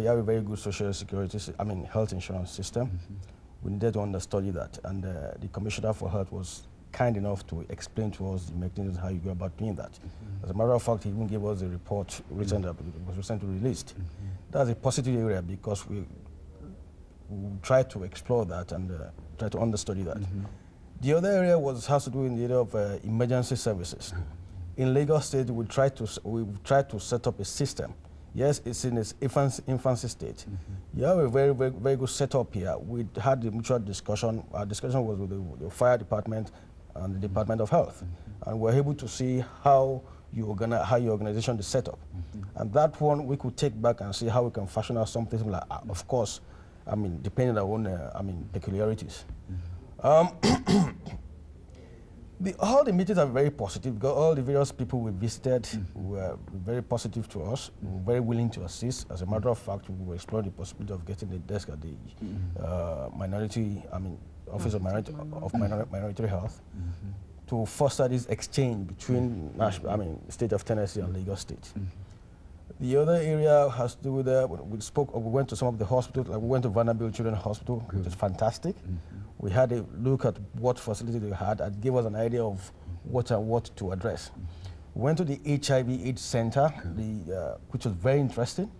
you have a very good social security, health insurance system. We needed to understudy that, and the Commissioner for Health was kind enough to explain to us the mechanisms how you go about doing that. As a matter of fact, he even gave us a report was recently released. That's a positive area because we try to explore that and try to understudy that. The other area has to do in the area of emergency services. In Lagos State, we try to set up a system. Yes, it's in its infancy state. You have a very, very, very good setup here. We had the mutual discussion. Our discussion was with the fire department and the Department of Health, and we're able to see how your organization is set up. And that one we could take back and see how we can fashion out something similar. Of course, depending on our own peculiarities. All the meetings are very positive because all the various people we visited were very positive to us, very willing to assist. As a matter of fact, we were exploring the possibility of getting the desk at the Office of Minority Health to foster this exchange between state of Tennessee and Lagos State. The other area has to do with we went to some of the hospitals. Like we went to Vanderbilt Children's Hospital, which is fantastic. We had a look at what facility they had and gave us an idea of what to address. We went to the HIV/AIDS Center, which was very interesting.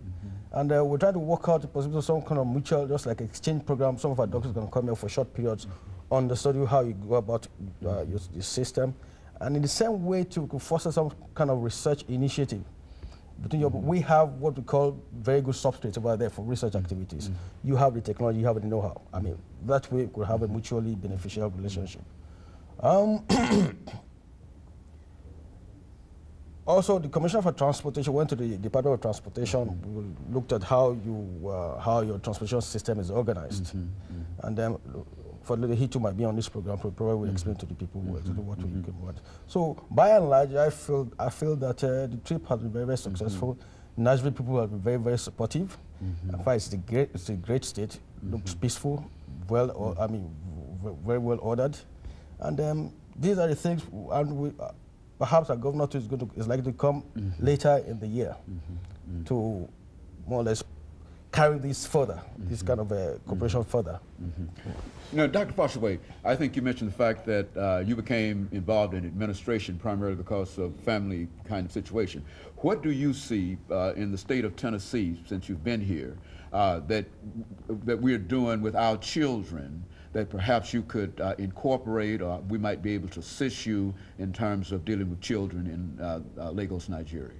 And we tried to work out the possibility of some kind of mutual, just like exchange program. Some of our doctors are going to come here for short periods, understudy how you go about your system. And in the same way, to foster some kind of research initiative. We have what we call very good substrates over there for research activities. You have the technology, you have the know-how. That way we could have a mutually beneficial relationship. Also, the Commissioner for Transportation went to the Department of Transportation. We looked at how your transportation system is organized. And then for he too might be on this program, probably will explain to the people what we can want. So by and large, I feel that the trip has been very, very successful. Nashville people have been very, very supportive. In fact, it's a great state. Looks peaceful, very well ordered. And these are the things, and perhaps our governor is likely to come later in the year to more or less carry this further, this kind of cooperation further. Dr. Foshaway, I think you mentioned the fact that you became involved in administration primarily because of family kind of situation. What do you see in the state of Tennessee, since you've been here, that we're doing with our children that perhaps you could incorporate, or we might be able to assist you in terms of dealing with children in Lagos, Nigeria?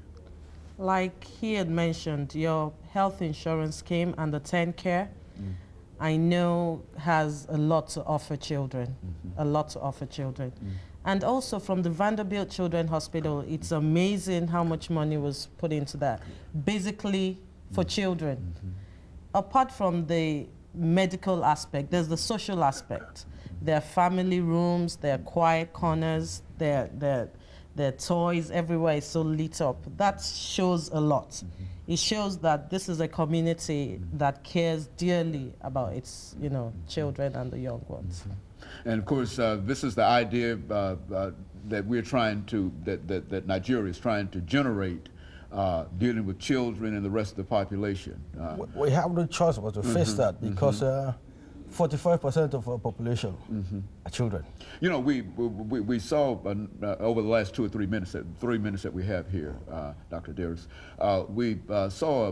Like he had mentioned, your health insurance scheme and the 10 Care, I know has a lot to offer children, a lot to offer children. And also from the Vanderbilt Children's Hospital, it's amazing how much money was put into that, basically for children. Apart from the medical aspect, there's the social aspect. There are family rooms, there are quiet corners, there are toys everywhere is so lit up. That shows a lot. It shows that this is a community that cares dearly about its children and the young ones. And of course, this is the idea that we're trying to, that Nigeria is trying to generate, dealing with children and the rest of the population. We have no choice but to face that because 45% of our population are children. We saw over the last 2 or 3 minutes, 3 minutes that we have here, Dr. Derricks, we saw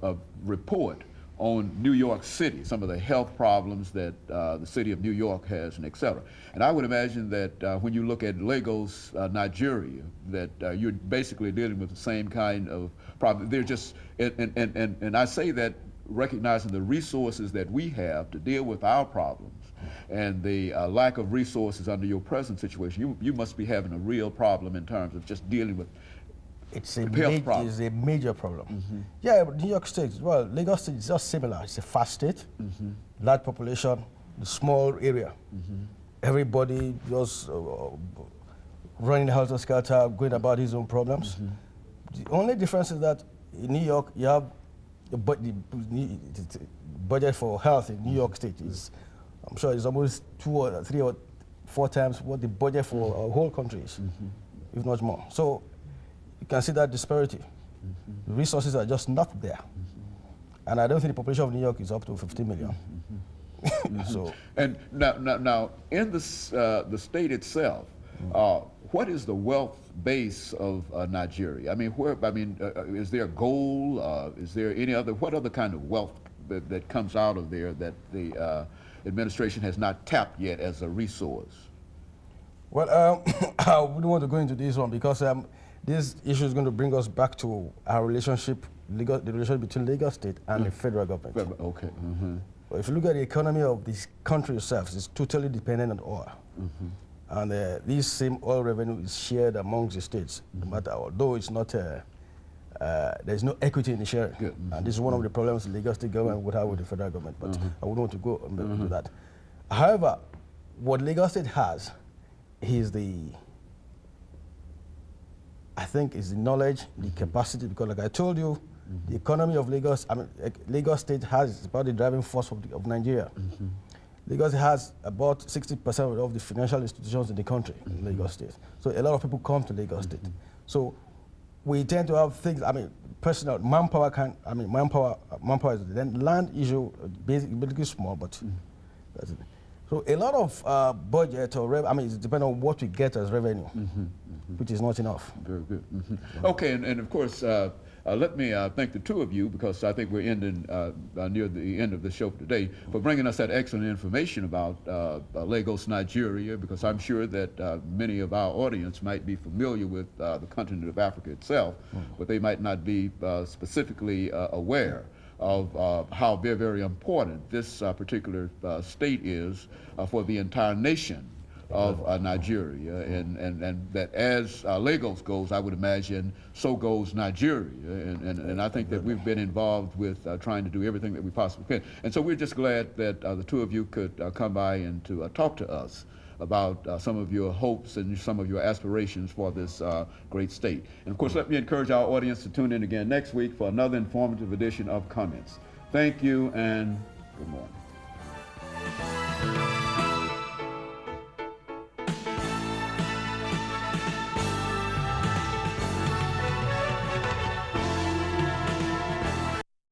a report on New York City, some of the health problems that the city of New York has, and et cetera. And I would imagine that when you look at Lagos, Nigeria, that you're basically dealing with the same kind of problem. They're just, and I say that recognizing the resources that we have to deal with our problems and the lack of resources under your present situation, you must be having a real problem in terms of just dealing with it's a major problem. Yeah, but New York State, well, Lagos State is just similar. It's a fast state, large population, small area. Everybody just running helter-skelter, going about his own problems. The only difference is that in New York, you have the budget for health in New York State is, I'm sure, it's almost 2 or 3 or 4 times what the budget for our whole country is, if not more. So you can see that disparity. The resources are just not there. And I don't think the population of New York is up to 15 million. So, And now in the state itself, what is the wealth base of Nigeria? I mean, is there a goal? Is there what other kind of wealth that comes out of there that the administration has not tapped yet as a resource? well, I wouldn't want to go into this one because this issue is going to bring us back to our relationship, the relationship between Lagos State and the federal government. Okay. But if you look at the economy of this country itself, it's totally dependent on oil. And this same oil revenue is shared amongst the states, no matter, although it's not, there's no equity in the sharing. And this is one of the problems the Lagos State government would have with the federal government, but I wouldn't want to go into that. However, what Lagos State has is I think is the knowledge, the capacity, because like I told you, the economy of Lagos, Lagos State has about the driving force of Nigeria. Lagos has about 60% of the financial institutions in the country in Lagos State. So a lot of people come to Lagos State. So we tend to have things, personal, manpower manpower is, then land issue, basically small, but that's it. So a lot of budget or revenue, it depends on what we get as revenue, which is not enough. Very good. Okay, and of course, let me thank the two of you, because I think we're ending near the end of the show today, for bringing us that excellent information about Lagos, Nigeria, because I'm sure that many of our audience might be familiar with the continent of Africa itself, but they might not be specifically aware of how very, very important this particular state is for the entire nation of Nigeria, and that as Lagos goes, I would imagine, so goes Nigeria, and I think that we've been involved with trying to do everything that we possibly can. And so we're just glad that the two of you could come by and to talk to us about some of your hopes and some of your aspirations for this great state. And of course, let me encourage our audience to tune in again next week for another informative edition of Comments. Thank you and good morning.